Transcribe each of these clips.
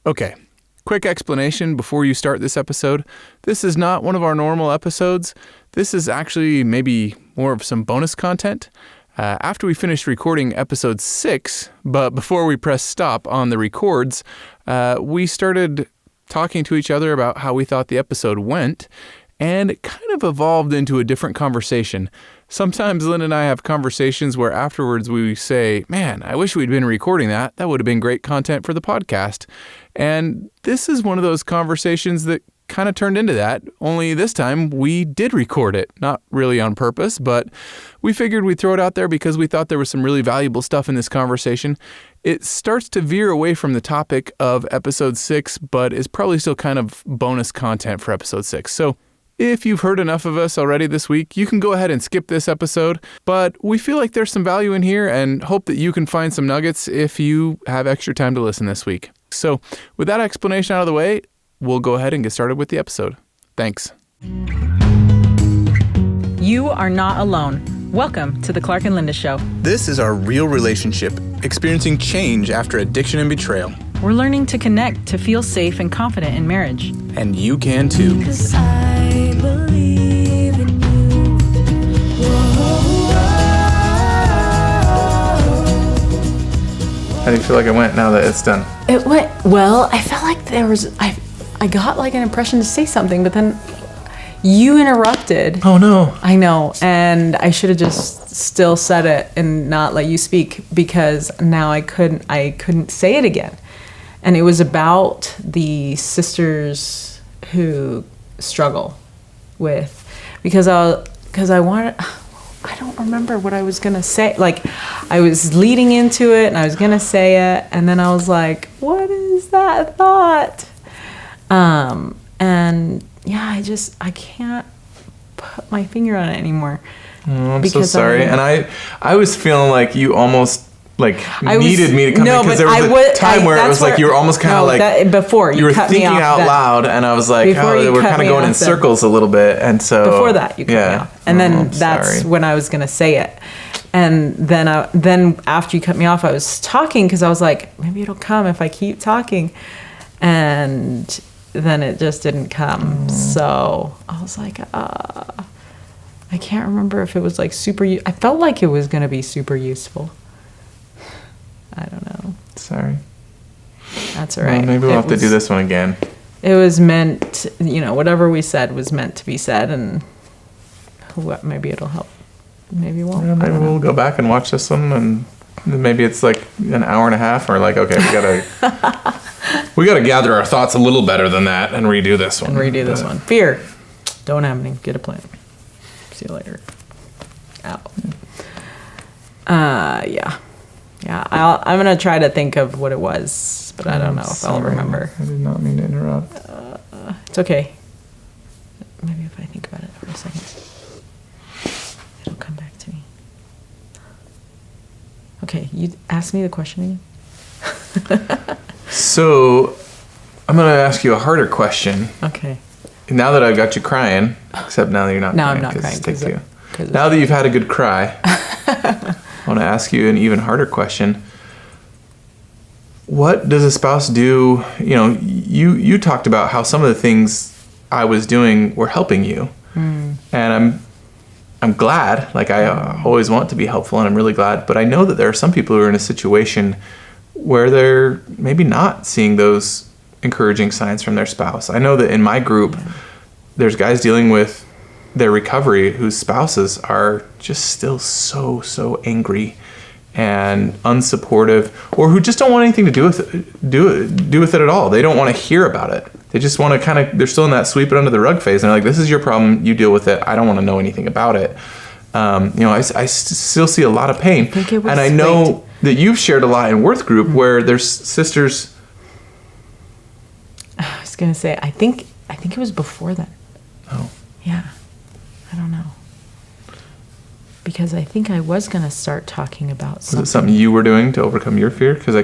Okay, quick explanation before you start this episode. This is not one of our normal episodes. This is actually maybe more of some bonus content. After we finished recording episode 6, but before we pressed stop on the records, we started talking to each other about how we thought the episode went, and it kind of evolved into a different conversation. Sometimes Lynn and I have conversations where afterwards we say, man, I wish we'd been recording that. That would have been great content for the podcast. And this is one of those conversations that kind of turned into that, only this time we did record it. Not really on purpose, but we figured we'd throw it out there because we thought there was some really valuable stuff in this conversation. It starts to veer away from the topic of episode 6, but is probably still kind of bonus content for episode 6. So if you've heard enough of us already this week, you can go ahead and skip this episode, but we feel like there's some value in here and hope that you can find some nuggets if you have extra time to listen this week. So with that explanation out of the way, we'll go ahead and get started with the episode. Thanks. You are not alone. Welcome to the Clark and Linda Show. This is our real relationship, experiencing change after addiction and betrayal. We're learning to connect to feel safe and confident in marriage. And you can too. 'Cause I believe in you. How do you feel like it went now that it's done? It went well. I felt like I got like an impression to say something, but then you interrupted. Oh no. I know, and I should have just still said it and not let you speak because now I couldn't say it again. And it was about the sisters who struggle with, because I don't remember what I was gonna say. Like, I was leading into it and I was gonna say it, and then I was like, what is that thought? And yeah, I can't put my finger on it anymore. Oh, I'm so sorry. And I was feeling like you almost needed me to come in, because there was a time where it was like you were almost kind of like before you were thinking out loud, and I was like, oh, we're kind of going in circles a little bit, and so before that you cut me off, and then that's when I was gonna say it, and then after you cut me off, I was talking because I was like, maybe it'll come if I keep talking, and then it just didn't come. So I was like, I can't remember if it was like I felt like it was gonna be super useful. I don't know. Sorry. That's all right. Well, maybe we'll have to do this one again. It was meant, whatever we said was meant to be said, and maybe it'll help. Maybe it won't. Yeah, maybe we'll go back and watch this one, and maybe it's like an hour and a half, or like, okay, we gotta gather our thoughts a little better than that and redo this one. Fear. Don't have any. Get a plan. See you later. Out. Yeah. Yeah, I'm going to try to think of what it was, but I don't know if I'll remember. I did not mean to interrupt. It's okay. Maybe if I think about it for a second, it'll come back to me. Okay, you ask me the question again? So, I'm going to ask you a harder question. Okay. Now that I've got you crying, except now that you're not crying. No, I'm not crying. Now that you've had a good cry, I want to ask you an even harder question. What does a spouse do? You talked about how some of the things I was doing were helping you. And I'm glad, like I always want to be helpful, and I'm really glad, but I know that there are some people who are in a situation where they're maybe not seeing those encouraging signs from their spouse. I know that in my group, there's guys dealing with their recovery whose spouses are just still so angry and unsupportive, or who just don't want anything to do with it at all. They don't want to hear about it. They just want to they're still in that sweep it under the rug phase, and they're like, this is your problem, you deal with it, I don't want to know anything about it. I still see a lot of pain, and I know that you've shared a lot in Worth Group where there's sisters. I was gonna say, I think it was before that. Oh. Yeah. I don't know. Because I think I was going to start talking about something. Was it something you were doing to overcome your fear? Because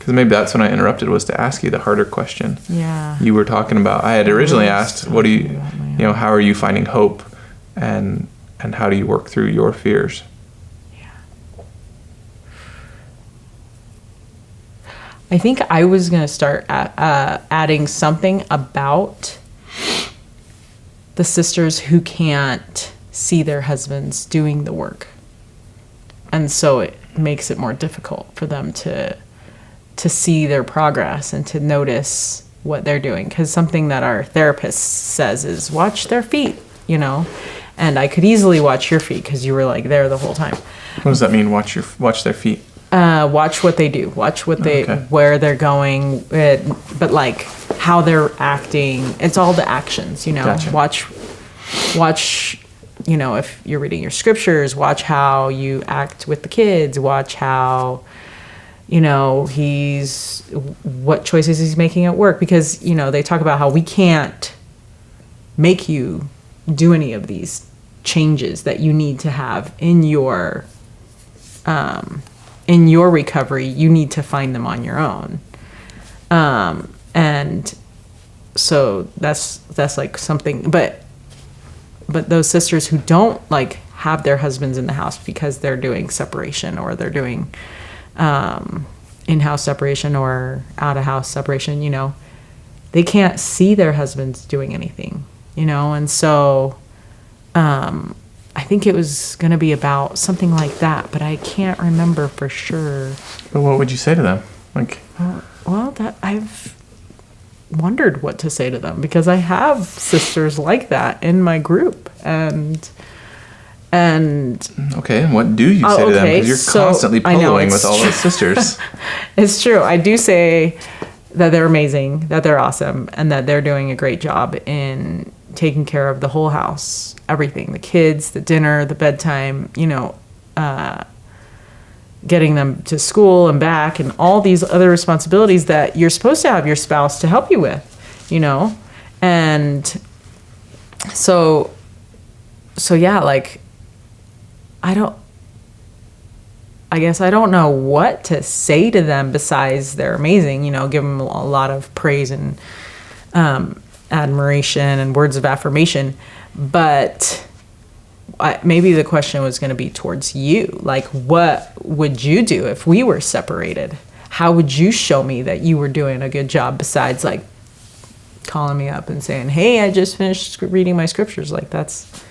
maybe that's when I interrupted, was to ask you the harder question. Yeah. You were talking about, I had originally asked, what do you, how are you finding hope, and how do you work through your fears? Yeah. I think I was going to start adding something about the sisters who can't see their husbands doing the work. And so it makes it more difficult for them to see their progress and to notice what they're doing. Because something that our therapist says is watch their feet, you know. And I could easily watch your feet because you were like there the whole time. What does that mean? Watch their feet. Watch what they do. Watch what they where they're going, but like how they're acting. It's all the actions, you know. Gotcha. Watch. You know, if you're reading your scriptures, watch how you act with the kids. Watch how, you know, what choices he's making at work. Because, you know, they talk about how we can't make you do any of these changes that you need to have in your recovery. You need to find them on your own. And so that's like something, but those sisters who don't like have their husbands in the house because they're doing separation, or they're doing in-house separation or out-of-house separation, you know, they can't see their husbands doing anything, you know. And so I think it was going to be about something like that, but I can't remember for sure. But what would you say to them? Like, well, that I've wondered what to say to them, because I have sisters like that in my group, and okay, and what do you say to them? Because you're constantly poloing with all those sisters. It's true. I do say that they're amazing, that they're awesome, and that they're doing a great job in taking care of the whole house, everything, the kids, the dinner, the bedtime, you know, getting them to school and back, and all these other responsibilities that you're supposed to have your spouse to help you with, you know. And so yeah, like, I guess I don't know what to say to them besides they're amazing, you know, give them a lot of praise and admiration and words of affirmation. But maybe the question was going to be towards you. Like, what would you do if we were separated? How would you show me that you were doing a good job, besides like calling me up and saying, hey, I just finished reading my scriptures? Like, that's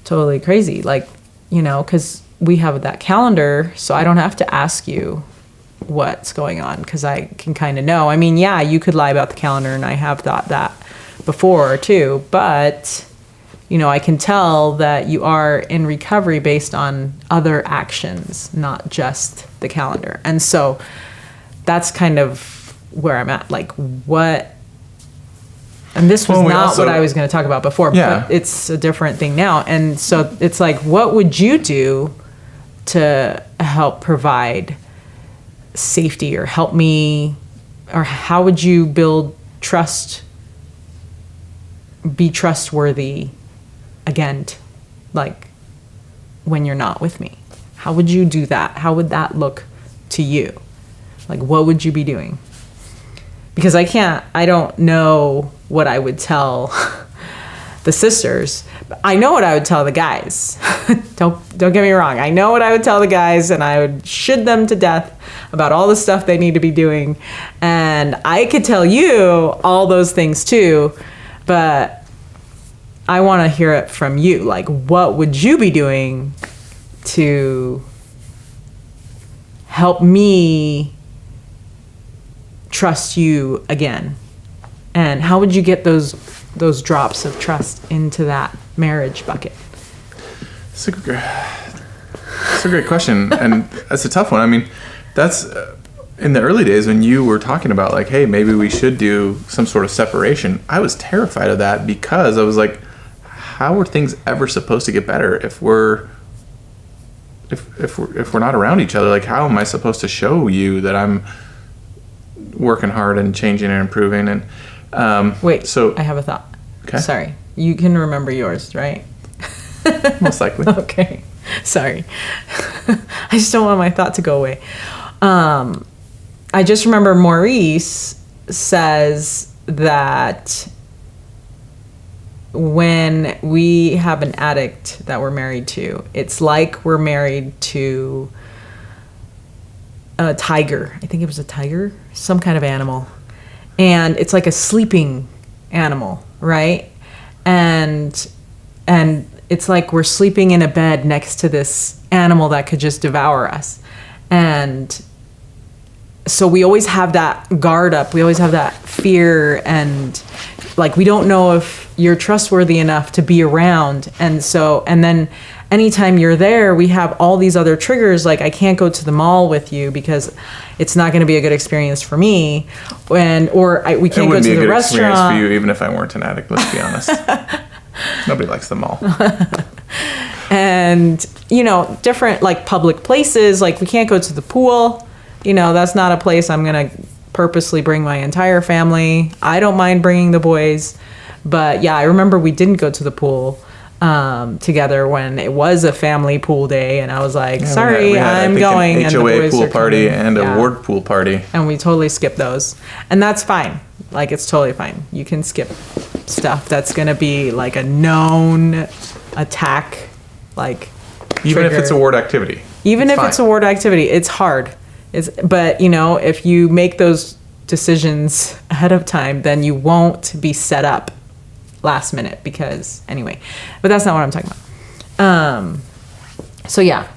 totally crazy. Like, you know, because we have that calendar, so I don't have to ask you what's going on, because I can kind of know. I mean, yeah, you could lie about the calendar, and I have thought that before too, but you know, I can tell that you are in recovery based on other actions, not just the calendar. And so that's kind of where I'm at. Like, what, and this was not what I was going to talk about before, but it's a different thing now. And so it's like, what would you do to help provide safety, or help me, or how would you build trust, be trustworthy again, like when you're not with me? How would you do that? How would that look to you? Like, what would you be doing? Because I don't know what I would tell the sisters. I know what I would tell the guys. Don't get me wrong. I know what I would tell the guys, and I would shit them to death about all the stuff they need to be doing. And I could tell you all those things too, but I want to hear it from you. Like, what would you be doing to help me trust you again? And how would you get those drops of trust into that marriage bucket? It's a great question, and that's a tough one. I mean, that's in the early days when you were talking about like, hey, maybe we should do some sort of separation. I was terrified of that, because I was like, how are things ever supposed to get better if we're not around each other? Like, how am I supposed to show you that I'm working hard and changing and improving? And wait, so I have a thought. Okay. Sorry, you can remember yours, right? Most likely. Okay, sorry. I just don't want my thought to go away. I just remember Maurice says that when we have an addict that we're married to, it's like we're married to a tiger. I think it was a tiger, some kind of animal. And it's like a sleeping animal, right? And it's like we're sleeping in a bed next to this animal that could just devour us. And so we always have that guard up. We always have that fear, and like we don't know if you're trustworthy enough to be around. And then anytime you're there, we have all these other triggers. Like I can't go to the mall with you because it's not going to be a good experience for me. We can't go to the restaurant. It wouldn't be a good experience for you, even if I weren't an addict. Let's be honest. Nobody likes the mall. And different like public places. Like we can't go to the pool. That's not a place I'm going to purposely bring my entire family. I don't mind bringing the boys. But yeah, I remember we didn't go to the pool together when it was a family pool day. And I was like, sorry, I'm going. An HOA pool party and a ward pool party. And we totally skipped those. And that's fine. Like, it's totally fine. You can skip stuff that's going to be like a known attack. Like, even if it's a ward activity. Even if it's a ward activity, it's hard. But if you make those decisions ahead of time, then you won't be set up last minute because anyway. But that's not what I'm talking about. So yeah.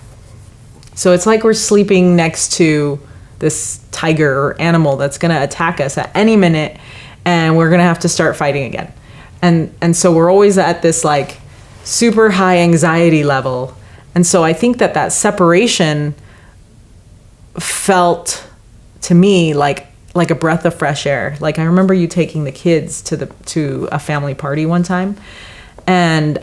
So it's like we're sleeping next to this tiger or animal that's going to attack us at any minute, and we're going to have to start fighting again. And so we're always at this like super high anxiety level. And so I think that separation felt to me like a breath of fresh air. Like I remember you taking the kids to a family party one time, and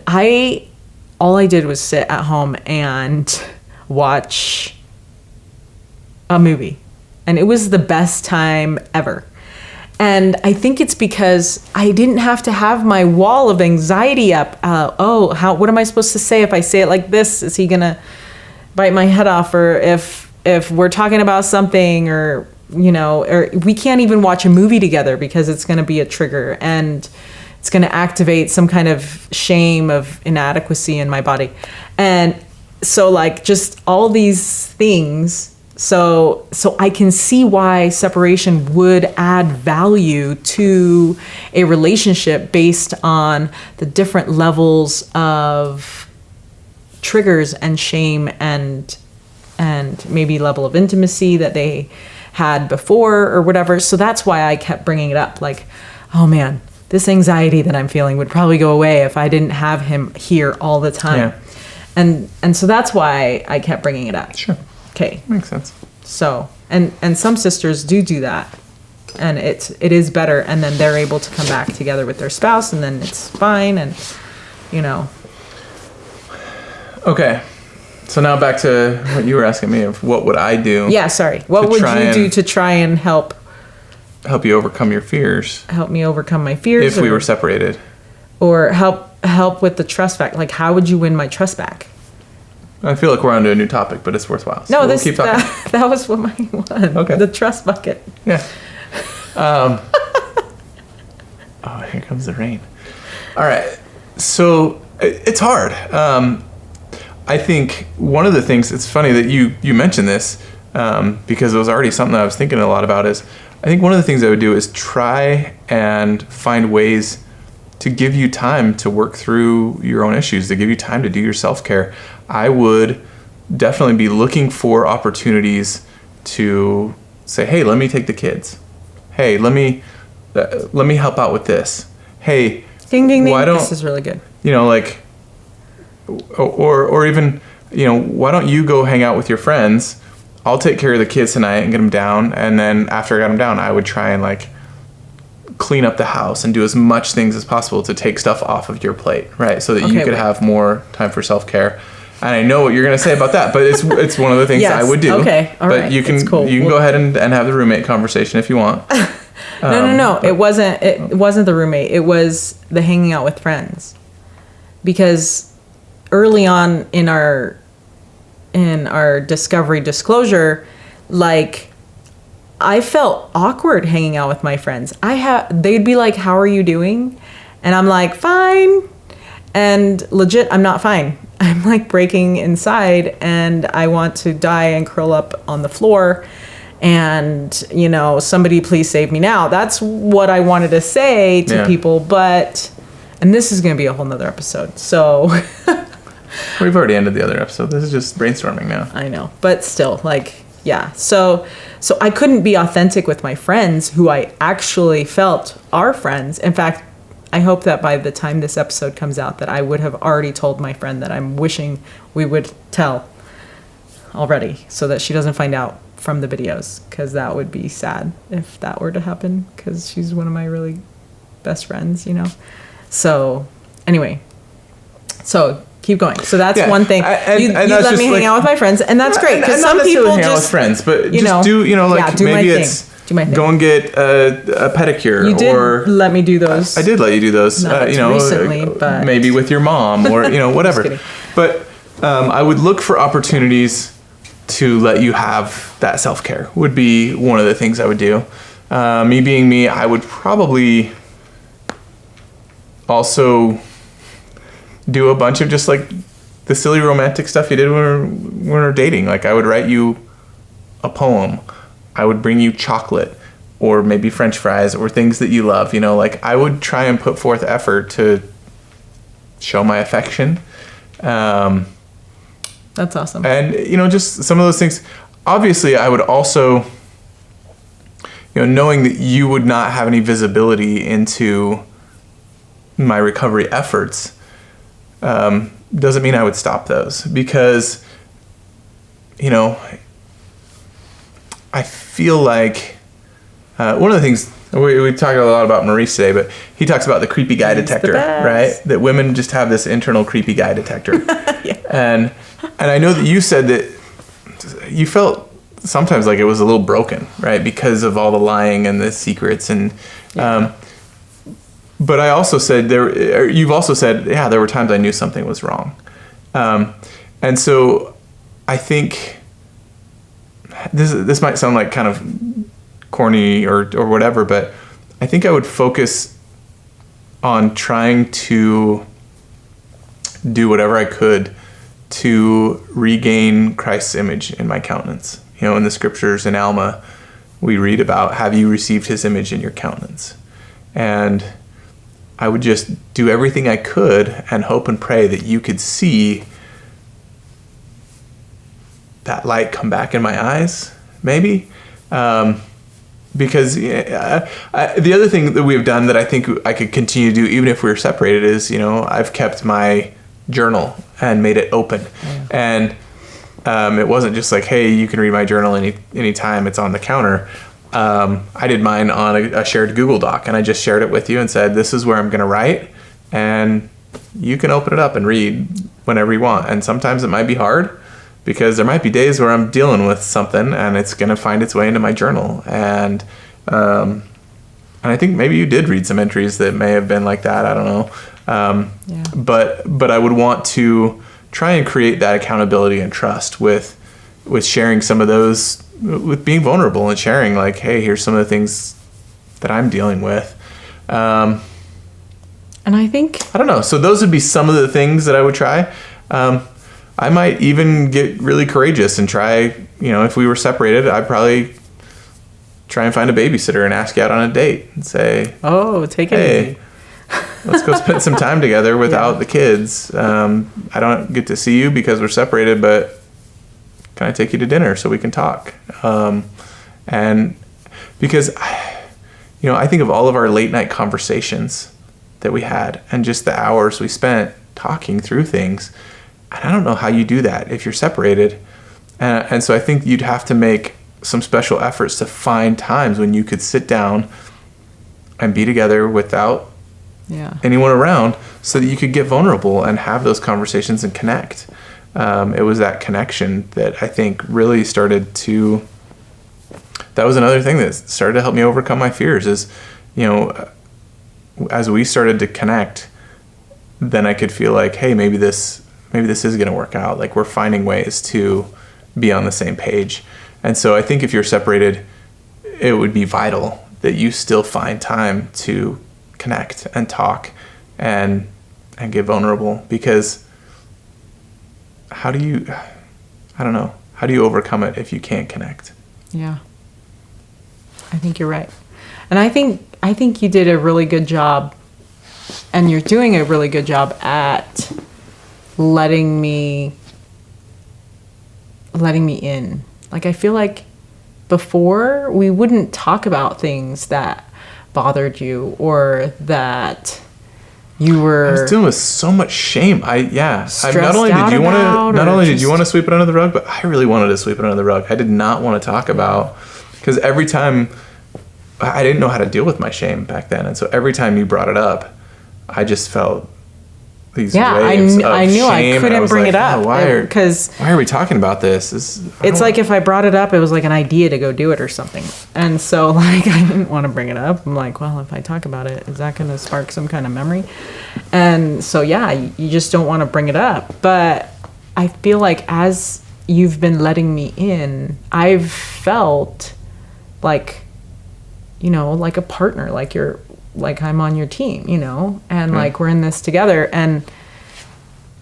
all I did was sit at home and watch a movie, and it was the best time ever. And I think it's because I didn't have to have my wall of anxiety up. What am I supposed to say if I say it like this? Is he gonna bite my head off? Or if we're talking about something, or we can't even watch a movie together because it's gonna be a trigger and it's gonna activate some kind of shame of inadequacy in my body. And so like just all these things. So I can see why separation would add value to a relationship based on the different levels of triggers and shame and maybe level of intimacy that they had before or whatever. So that's why I kept bringing it up. Like, oh man, this anxiety that I'm feeling would probably go away if I didn't have him here all the time. Yeah. And so that's why I kept bringing it up. Sure. Okay. Makes sense. So, and some sisters do that, and it is better, and then they're able to come back together with their spouse, and then it's fine, and Okay. So now back to what you were asking me of what would I do? Yeah, sorry. What would you do to try and help you overcome your fears? Help me overcome my fears. If we were separated. Or help with the trust back. Like, how would you win my trust back? I feel like we're onto a new topic, but it's worthwhile. So we'll keep talking. That was what mine was. Okay. The trust bucket. Yeah. Here comes the rain. All right. So it's hard. I think one of the things, it's funny that you mentioned this because it was already something that I was thinking a lot about is, I think one of the things I would do is try and find ways to give you time to work through your own issues, to give you time to do your self-care. I would definitely be looking for opportunities to say, hey, let me take the kids. Hey, let me help out with this. Hey, ding, ding, ding. This is really good. Like, or even, why don't you go hang out with your friends? I'll take care of the kids tonight and get them down. And then after I got them down, I would try and like clean up the house and do as much things as possible to take stuff off of your plate, right? So that you could have more time for self-care. And I know what you're going to say about that, but it's one of the things I would do. Okay, all right. But you can cool. go ahead and have the roommate conversation if you want. No. It wasn't the roommate. It was the hanging out with friends. Because early on in our discovery disclosure, like, I felt awkward hanging out with my friends. They'd be like, how are you doing? And I'm like, fine. And legit, I'm not fine. I'm like breaking inside and I want to die and curl up on the floor. and, you know, somebody please save me now. That's what I wanted to say to Yeah. people, and this is going to be a whole nother episode. So We've already ended the other episode. This is just brainstorming now. I know, but still, like, yeah. So I couldn't be authentic with my friends who I actually felt are friends. In fact, I hope that by the time this episode comes out that I would have already told my friend that I'm wishing we would tell already, so that she doesn't find out from the videos, because that would be sad if that were to happen, because she's one of my really best friends, you know. So anyway, so keep going. So that's Yeah, one thing. and You that's let just me hang like- out with my friends, and that's great, because And not some necessarily people hang out with just, friends, but you just know, do, you know, like yeah, do my maybe thing. it's Do my thing. go and get a pedicure. you did or let me do those. I did let you do those. Not You know, recently, but- maybe with your mom or, you know, whatever. kidding. But I would look for opportunities to let you have that self-care would be one of the things I would do. Me being me, I would probably also do a bunch of just like the silly romantic stuff you did when we were dating. Like I would write you a poem. I would bring you chocolate or maybe French fries or things that you love. You know, like I would try and put forth effort to show my affection. That's awesome. And, you know, just some of those things. Obviously, I would also, you know, knowing that you would not have any visibility into my recovery efforts, doesn't mean I would stop those, because, you know, I feel like one of the things we talked a lot about Maurice today, but he talks about the creepy guy He's the detector, best. right? That women just have this internal creepy guy detector. And I know that you said that you felt sometimes like it was a little broken, right? Because of all the lying and the secrets. And but I also said you've also said, yeah, there were times I knew something was wrong. And so I think this might sound like kind of corny or whatever, but I think I would focus on trying to do whatever I could to regain Christ's image in my countenance. You know, in the scriptures in Alma, we read about, have you received his image in your countenance? And I would just do everything I could and hope and pray that you could see that light come back in my eyes, maybe. Because the other thing that we've done that I think I could continue to do even if we were separated is, you know, I've kept my journal and made it open. And it wasn't just like, hey, you can read my journal anytime it's on the counter. I did mine on a shared Google Doc, and I just shared it with you and said, this is where I'm going to write, and you can open it up and read whenever you want. And sometimes it might be hard, because there might be days where I'm dealing with something and it's going to find its way into my journal. And I think maybe you did read some entries that may have been like that. I don't know. But I would want to try and create that accountability and trust with sharing some of those, with being vulnerable and sharing like, hey, here's some of the things that I'm dealing with. And I think, I don't know. So those would be some of the things that I would try. I might even get really courageous and try, you know, if we were separated, I'd probably try and find a babysitter and ask you out on a date and say, oh, take it hey, easy. let's go spend some time together without the kids. I don't get to see you because we're separated, but can I take you to dinner so we can talk? And because, you know, I think of all of our late night conversations that we had and just the hours we spent talking through things. And I don't know how you do that if you're separated. And so I think you'd have to make some special efforts to find times when you could sit down and be together without anyone around so that you could get vulnerable and have those conversations and connect. It was that connection that I think really started to, that was another thing that started to help me overcome my fears is, you know, as we started to connect, then I could feel like, hey, maybe this is going to work out. Like we're finding ways to be on the same page. And so I think if you're separated, it would be vital that you still find time to connect and talk and get vulnerable, because how do you overcome it if you can't connect? Yeah. I think you're right. And I think you did a really good job, and you're doing a really good job at letting me in. Like, I feel like before we wouldn't talk about things that bothered you or that you were. I was dealing with so much shame. Not only did you want to sweep it under the rug, but I really wanted to sweep it under the rug. I did not want to talk about, because every time I didn't know how to deal with my shame back then, and so every time you brought it up, I just felt these waves of I knew shame, I couldn't bring it up why are we talking about this? It's like if I brought it up, it was like an idea to go do it or something. And so, like, I didn't want to bring it up. I'm like, well, if I talk about it, is that going to spark some kind of memory? And so, yeah, you just don't want to bring it up. But I feel like as you've been letting me in, I've felt like, you know, like a partner, like I'm on your team, you know, and like we're in this together. And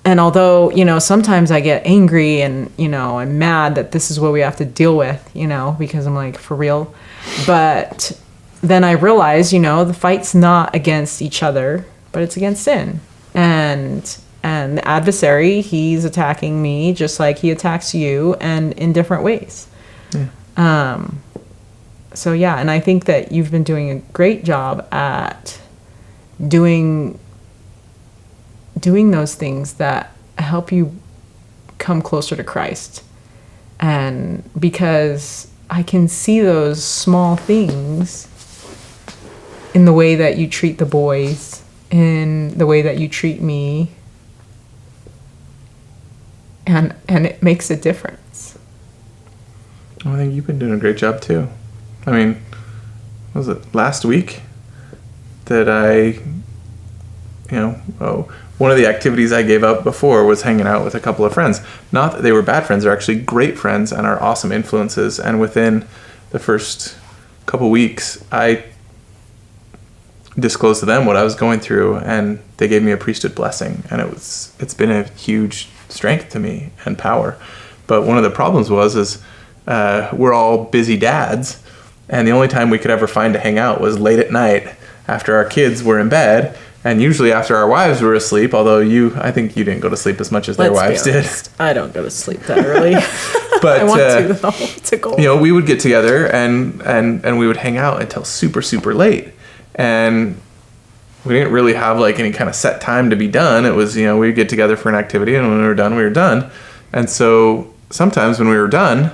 although, you know, sometimes I get angry and, you know, I'm mad that this is what we have to deal with, you know, because I'm like, for real. But then I realize, you know, the fight's not against each other, but it's against sin. And the adversary, he's attacking me just like he attacks you, and in different ways. So yeah, and I think that you've been doing a great job at doing those things that help you come closer to Christ. And because I can see those small things in the way that you treat the boys, in the way that you treat me, and it makes a difference. I think you've been doing a great job too. I mean, was it last week that one of the activities I gave up before was hanging out with a couple of friends. Not that they were bad friends, they're actually great friends and are awesome influences. And within the first couple weeks, I disclosed to them what I was going through, and they gave me a priesthood blessing. And it's been a huge strength to me and power. But one of the problems is we're all busy dads, and the only time we could ever find to hang out was late at night after our kids were in bed, and usually after our wives were asleep, although I think you didn't go to sleep as much as their wives did. I don't go to sleep that early. But I want to, though. It's a goal. You know, we would get together and we would hang out until super, super late. And we didn't really have like any kind of set time to be done. It was, you know, we'd get together for an activity, and when we were done, we were done. And so sometimes when we were done,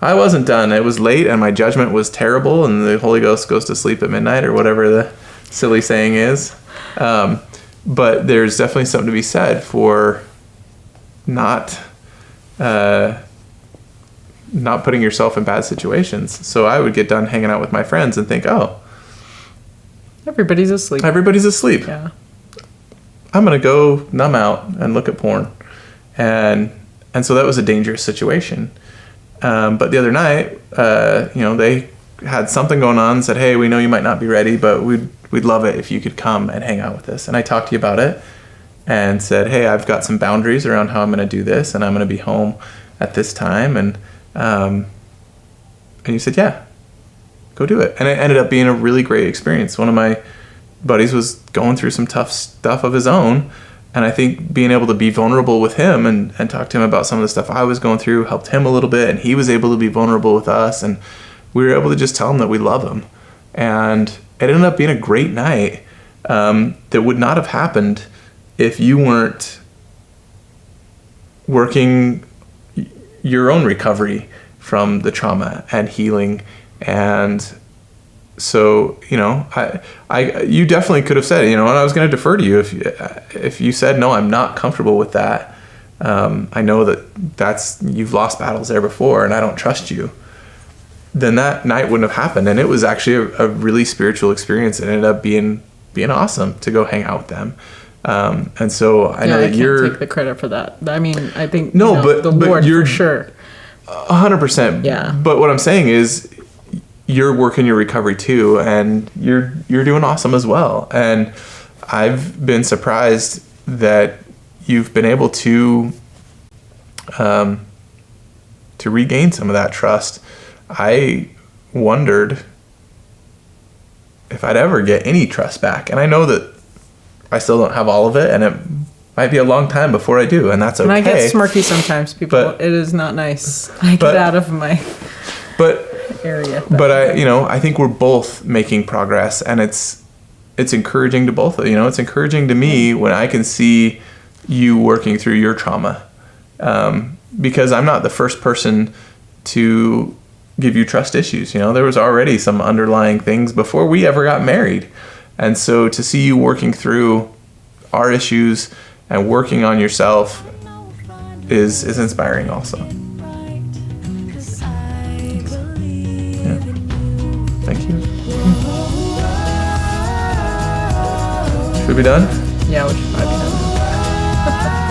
I wasn't done. It was late and my judgment was terrible, and the Holy Ghost goes to sleep at midnight, or whatever the silly saying is. But there's definitely something to be said for not putting yourself in bad situations. So I would get done hanging out with my friends and think, oh, everybody's asleep. Yeah. I'm going to go numb out and look at porn. And so that was a dangerous situation. But the other night, they had something going on and said, hey, we know you might not be ready, but we'd love it if you could come and hang out with us. And I talked to you about it and said, hey, I've got some boundaries around how I'm going to do this, and I'm going to be home at this time. And you said, yeah, go do it. And it ended up being a really great experience. One of my buddies was going through some tough stuff of his own, and I think being able to be vulnerable with him and talk to him about some of the stuff I was going through helped him a little bit, and he was able to be vulnerable with us, and we were able to just tell him that we love him. And it ended up being a great night that would not have happened if you weren't working your own recovery from the trauma and healing. And so, you know, you definitely could have said, you know, and I was going to defer to you if you said, no, I'm not comfortable with that. I know that you've lost battles there before, and I don't trust you. Then that night wouldn't have happened. And it was actually a really spiritual experience. It ended up being awesome to go hang out with them. And so I know that you're... I can't take the credit for that. I mean, I think no, but the Lord, you're for sure. 100%. Yeah. But what I'm saying is you're working your recovery too, and you're doing awesome as well. And I've been surprised that you've been able to regain some of that trust. I wondered I'd ever get any trust back. And I know that I still don't have all of it, and it might be a long time before I do, and that's okay. And I get smirky sometimes, people. But- it is not nice. I but- get out of my But area. but I think we're both making progress, and it's encouraging to both. It's encouraging to me when I can see you working through your trauma, because I'm not the first person to give you trust issues. There was already some underlying things before we ever got married, and so to see you working through our issues and working on yourself is inspiring also. Thank you. Should we be done? Yeah, we should probably be done.